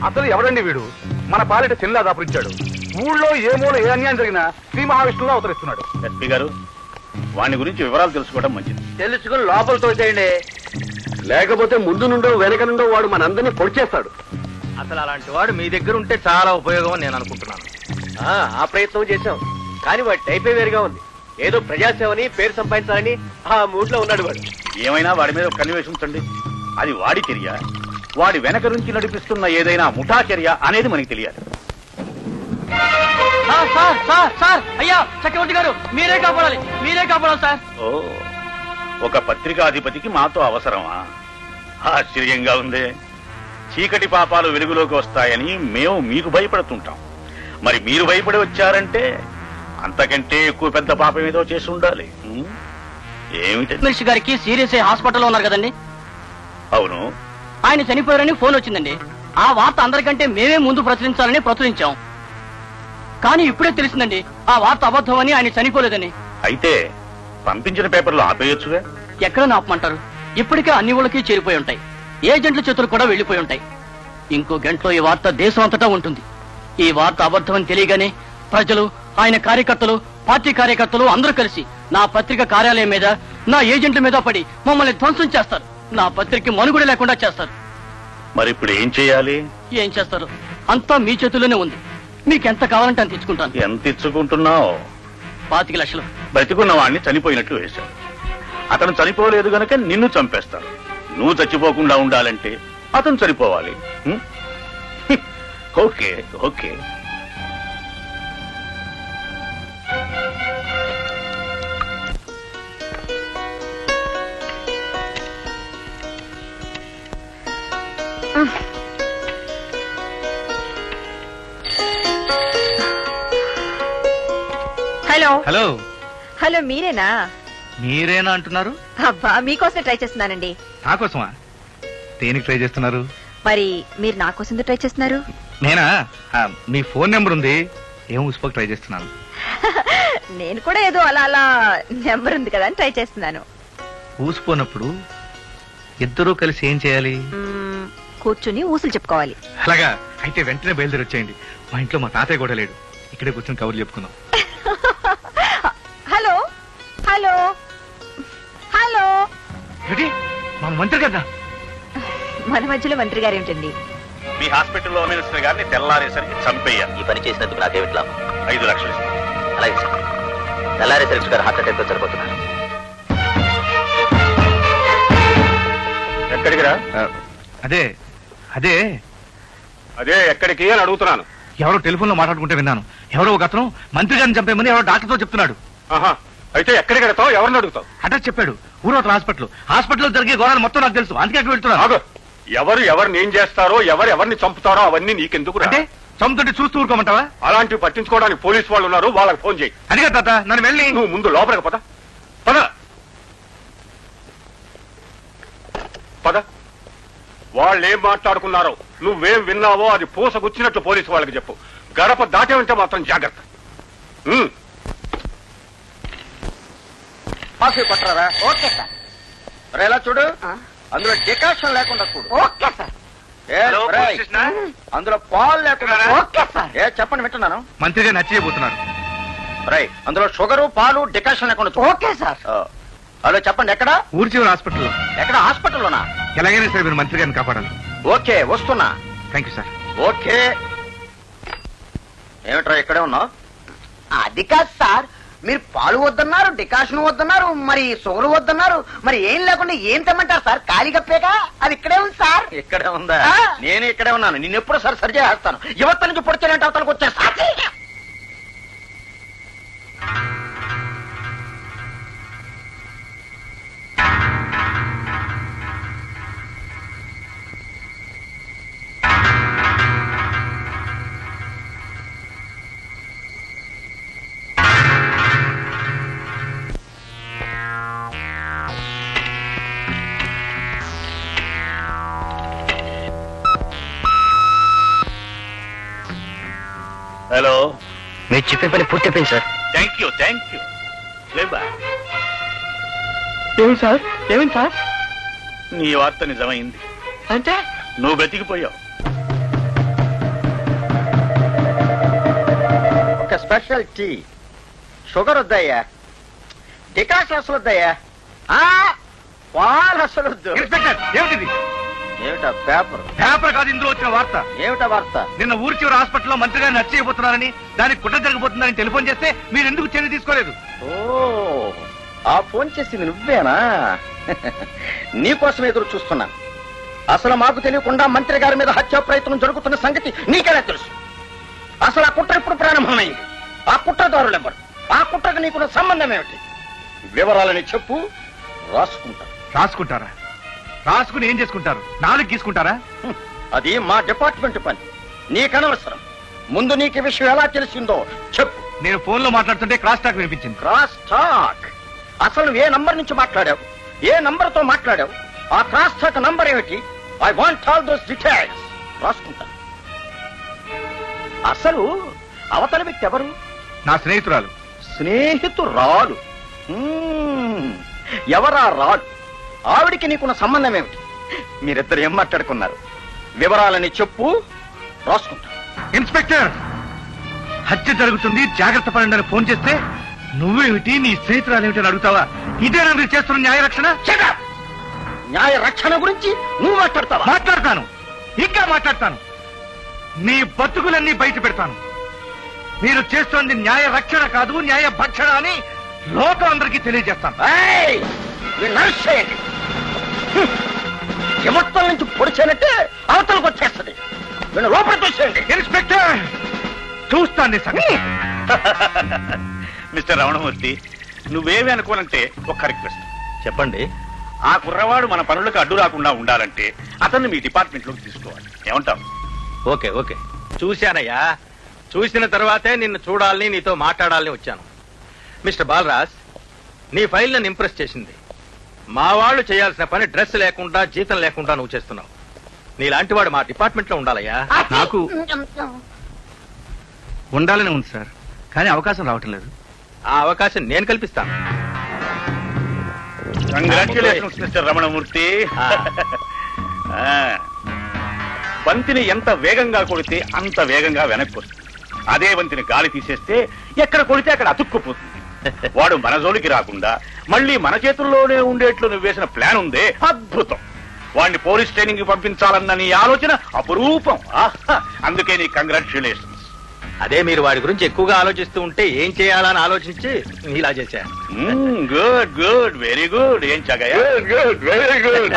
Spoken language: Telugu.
అసలు ఎవడండి వీడు? మన పాలిట చెల్లా దాపురించాడు. ఊళ్ళో ఏ మూల ఏ అన్యాయం జరిగినా శ్రీ మహావిష్ణువులో అవతరిస్తున్నాడు. ఎస్పీ గారు, వాని గురించి వివరాలు తెలుసుకోవడం మంచిది. తెలుసుకుని లోపలతో చేయండి, లేకపోతే ముందు నుండో వెనక నుండో వాడు మనందరినీ పొడిచేస్తాడు. అసలు అలాంటి వాడు మీ దగ్గర ఉంటే చాలా ఉపయోగం నేను అనుకుంటున్నాను. ఆ ప్రయత్నం చేశాం, కానీ వాడి టైపే వేరుగా ఉంది. ఏదో ప్రజాసేవని పేరు సంపాదించాలని ఆ మూడ్లో ఉన్నాడు వాడు. ఏమైనా వాడి మీద కన్వేషించండి. అది వాడి చర్య, వాడి వెనక నుంచి నడిపిస్తున్న ఏదైనా ముఠా చర్య అనేది మనకి తెలియాలి. అయ్యా చక్రవర్తి గారు, మీరే కాపాడాలి సార్. ఓ, ఒక పత్రికాధిపతికి మాతో అవసరమా? ఆశ్చర్యంగా ఉందే. చీకటి పాపాలు వెలుగులోకి వస్తాయని మేము మీకు భయపడుతుంటాం. మరి మీరు భయపడి వచ్చారంటే అంతకంటే ఎక్కువ పెద్ద పాపం ఏదో చేసి ఉండాలి. ఏమిటి? మినిస్టర్ గారికి సీరియస్ అయ్యి హాస్పిటల్లో ఉన్నారు కదండి. అవును, ఆయన చనిపోయారని ఫోన్ వచ్చిందండి. ఆ వార్త అందరికంటే మేమే ముందు ప్రచురించాలని ప్రచురించాం. కానీ ఇప్పుడే తెలిసిందండి ఆ వార్త అబద్ధం అని, ఆయన చనిపోలేదని. అయితే పంపించిన పేపర్లు ఆపేయొచ్చుగా. ఎక్కడ ఆపమంటారు? ఇప్పటికే అన్ని ఊళ్ళకి చేరిపోయి ఉంటాయి. ఏజెంట్ల చేతులు కూడా వెళ్లిపోయి ఉంటాయి. ఇంకో గంటలో ఈ వార్త దేశం అంతటా ఉంటుంది. ఈ వార్త అబద్ధం అని తెలియగానే ప్రజలు, ఆయన కార్యకర్తలు, పార్టీ కార్యకర్తలు అందరూ కలిసి నా పత్రిక కార్యాలయం మీద, నా ఏజెంట్ల మీద పడి మమ్మల్ని ధ్వంసం చేస్తారు. నా పత్రిక మనుగడ లేకుండా చేస్తారు. మరి ఇప్పుడు ఏం చేయాలి? ఏం చేస్తారు? అంతా మీ చేతుల్లోనే ఉంది. మీకెంత కావాలంటే అంత ఇచ్చుకుంటాను. ఎంత ఇచ్చుకుంటున్నావు? 25 లక్షలు. బ్రతికున్న వాడిని చనిపోయినట్లు వేశాడు. అతను చనిపోలేదు గనక నిన్ను చంపేస్తాడు. నువ్వు చచ్చిపోకుండా ఉండాలంటే అతను చనిపోవాలి. Okay okay. Hello hello hello, మీరేనా? మీరేనా అంటున్నారు? అబ్బా, మీకోసమే ట్రై చేస్తున్నానండి. నా కోసమా? దేనికి ట్రై చేస్తున్నారు? మరి మీరు నా కోసం ట్రై చేస్తున్నారు? నేనా? మీ ఫోన్ నెంబర్ ఉంది, ఏం ఊసిపోక ట్రై చేస్తున్నాను. నేను కూడా ఏదో అలా అలా నెంబర్ ఉంది కదా అని ట్రై చేస్తున్నాను. ఊసిపోనప్పుడు ఇద్దరూ కలిసి ఏం చేయాలి? కూర్చుని ఊసులు చెప్పుకోవాలి. అలాగా? అయితే వెంటనే బయలుదేరి వచ్చేయండి. మా ఇంట్లో మా తాతయ్య కూడా లేడు. ఇక్కడే కూర్చొని కబుర్లు చెప్పుకుందాం. Hello hello hello. ఏంటి? మా మంత్రి కదా? మన మధ్యలో మంత్రి గారు ఏమిటండి? మీ హాస్పిటల్లో మినిస్టర్ గారిని తెల్లారేసరికి చంపేయాలి. ఈ పని చేసినందుకు నాకేమిటి లాభం? 5 లక్షలు ఇస్తాను. అలాగే సార్. తెల్లారేసరికి గారు హార్ట్ అటాక్ తో చనిపోతున్నారు. ఎక్కడికి రా? అదే అదే అదే ఎక్కడికి అని అడుగుతున్నాను. ఎవరో టెలిఫోన్ లో మాట్లాడుకుంటే విన్నాను. ఎవరో ఒక అతను మంత్రి గారిని చంపేమని ఎవరో డాక్టర్తో చెప్తున్నాడు. అయితే ఎక్కడికి వెళ్తావు? ఎవరిని అడుగుతావు? అడ్రస్ చెప్పాడు. ఊరవతల హాస్పిటల్లో జరిగే ఘోరాలు మొత్తం నాకు తెలుసు. అందుకే అక్కడ వెళ్తున్నాను. ఎవరు ఎవరిని ఏం చేస్తారో, ఎవరిని చంపుతారో అవన్నీ నీకెందుకు? అంటే చంపుతుంటే చూస్తూ ఊరుకోమంటావా? అలాంటివి పట్టించుకోవడానికి పోలీసు వాళ్ళు ఉన్నారు, వాళ్ళకి ఫోన్ చేయి. అదిగా తాత, నన్ను వెళ్ళి నువ్వు ముందు లోపలికి పద. పద పద. వాళ్ళు ఏం మాట్లాడుకున్నారో, నువ్వేం విన్నావో అది పూసగుచ్చినట్లు పోలీసు వాళ్ళకి చెప్పు. గడప దాటేమంటే మాత్రం జాగ్రత్త. కాఫీ పట్టరా? Okay sir. రే, ఇలా చూడు, అందులో డికాషన్ లేకుండా చూడు. Okay sir. అందులో పాలు లేకుండా. Okay sir. చెప్పండి, వింటున్నాను. మంత్రి గారు నచ్చజేయబోతున్నారు. రై, అందులో షుగరు, పాలు, డికాషన్ లేకుండా. Okay sir. హలో, చెప్పండి, ఎక్కడ? ఊరి చివరి హాస్పిటల్లో. ఎక్కడ? హాస్పిటల్లోనా? ఎలాగైనా సరే మీరు మంత్రి గారిని కాపాడాలి. ఓకే, వస్తున్నా. Thank you sir. ఓకే. ఏమిట్రా ఇక్కడే ఉన్నావు? అది కాదు సార్, మీరు పాలు వద్దన్నారు, డికాషన్ వద్దన్నారు, మరి షుగర్ వద్దన్నారు, మరి ఏం లేకుండా ఏం తెమ్మంటారు సార్? కాలిగప్పేగా అది ఇక్కడే ఉంది సార్. ఇక్కడే ఉందా? నేను ఇక్కడే ఉన్నాను. నేను ఎప్పుడు సార్ సరి చేస్తాను. యువత నుంచి పొడిచానంటే అవతలకు వచ్చాను సార్. హలో, మీరు చెప్పే పని పూర్తి అయిపోయింది సార్. Thank you. ఏమి సార్? ఏమైంది సార్? నీ వార్త నిజమైంది. అంటే నువ్వు బ్రతికిపోయావు. Special tea. షుగర్ వద్దయ్యా, డికాషన్ అసలు వద్దయ్యా, పాలు అసలు వద్దు. ఇన్స్పెక్టర్ ఏమిటిది? ఏమిటా పేపర్? పేపర్ కాదు, ఇందులో వచ్చిన వార్త. ఏమిటా వార్త? నిన్న ఊరి చివరి హాస్పిటల్లో మంత్రి గారిని హత్య చేయబోతున్నారని, దానికి కుట్ర జరగబోతుందని టెలిఫోన్ చేస్తే మీరు ఎందుకు చర్య తీసుకోలేదు? ఓ, ఆ ఫోన్ చేసింది నువ్వేనా? నీకోసం ఎదురు చూస్తున్నాను. అసలు మాకు తెలియకుండా మంత్రి గారి మీద హత్యా ప్రయత్నం జరుగుతున్న సంగతి నీకెలా తెలుసు? అసలు ఆ కుట్ర ఇప్పుడు ప్రారంభమైంది. ఆ కుట్రదారులు ఎవరు? ఆ కుట్రకు నీకున్న సంబంధం ఏమిటి? వివరాలని చెప్పు, రాసుకుంటా. రాసుకుంటారా? రాసుకుని ఏం చేసుకుంటారు? నాలుగు గీసుకుంటారా? అది మా డిపార్ట్మెంట్ పని, నీకనవసరం. ముందు నీకు ఈ విషయం ఎలా తెలిసిందో చెప్పు. నేను ఫోన్ లో మాట్లాడుతుంటే క్రాస్ టాక్ వినిపించింది. Cross talk? అసలు నువ్వు ఏ నంబర్ నుంచి మాట్లాడావు? ఏ నంబర్ తో మాట్లాడావు? ఆ క్రాస్ టాక్ నంబర్ ఏమిటి? I want all those details. రాసుకుంటా. అసలు అవతల వ్యక్తి ఎవరు? నా స్నేహితురాలు. స్నేహితురాలు? ఎవరా రాలు? ఆవిడికి నీకున్న సంబంధం ఏమిటి? మీరిద్దరు ఏం మాట్లాడుకున్నారు? వివరాలని చెప్పు, రాసుకుంటా. ఇన్స్పెక్టర్, హత్య జరుగుతుంది, జాగ్రత్త పడండి అని ఫోన్ చేస్తే నువ్వేమిటి, నీ స్నేహితురాలు ఏమిటి అని అడుగుతావా? ఇదేనా మీరు చేస్తున్న న్యాయ రక్షణ? Shut up! న్యాయ రక్షణ గురించి నువ్వు మాట్లాడతావా? మాట్లాడతాను, ఇంకా మాట్లాడతాను. నీ బతుకులన్నీ బయట పెడతాను. మీరు చేస్తోంది న్యాయ రక్షణ కాదు, న్యాయ భక్షణ అని లోకం అందరికీ తెలియజేస్తాను. ఏయ్! వీడిని అరెస్ట్ చేయండి. యువత్వం నుంచి పొడిచేనట్టే అవతలకు వచ్చేస్తుంది. వీళ్ళు లోపల తోసేయండి. ఇన్స్పెక్టర్, చూస్తాను నీ సంగతి. మిస్టర్ రమణమూర్తి, నువ్వేమి అనుకోనంటే ఒక రిక్వెస్ట్. చెప్పండి. ఆ కుర్రవాడు మన పనులకు అడ్డు రాకుండా ఉండాలంటే అతన్ని మీ డిపార్ట్మెంట్ లోకి తీసుకోవాలి. ఏమంటావు? ఓకే ఓకే, చూశానయ్యా. చూసిన తర్వాతే నిన్ను చూడాలని, నీతో మాట్లాడాలని వచ్చాను. మిస్టర్ బాలరాజ్, నీ ఫైల్ నన్ను ఇంప్రెస్ చేసింది. మా వాళ్ళు చేయాల్సిన పని డ్రెస్ లేకుండా, జీతం లేకుండా నువ్వు చేస్తున్నావు. నీలాంటి వాడు మా డిపార్ట్మెంట్ లో ఉండాలయ్యా. నాకు ఉండాలని ఉంది సార్, కానీ అవకాశం రావటం లేదు. ఆ అవకాశం నేను కల్పిస్తాను. Congratulations mister Ramanamurthy. బంతిని ఎంత వేగంగా కొడితే అంత వేగంగా వెనక్కి వస్తుంది. అదే బంతిని గాలి తీసేస్తే ఎక్కడ కొడితే అక్కడ అతుక్కుపోతుంది. వాడు మన జోలికి రాకుండా మళ్ళీ మన చేతుల్లోనే ఉండేట్లు నువ్వు వేసిన ప్లాన్ ఉందే, అద్భుతం. వాడిని పోలీస్ ట్రైనింగ్ కి పంపించాలన్న నీ ఆలోచన అపురూపం. అందుకే నీ కంగ్రాచ్యులేషన్స్. అదే మీరు వాడి గురించి ఎక్కువగా ఆలోచిస్తూ ఉంటే ఏం చేయాలని ఆలోచించి ఇలా చేశాను. Good good, very good. ఏం చగయా? Good, very good.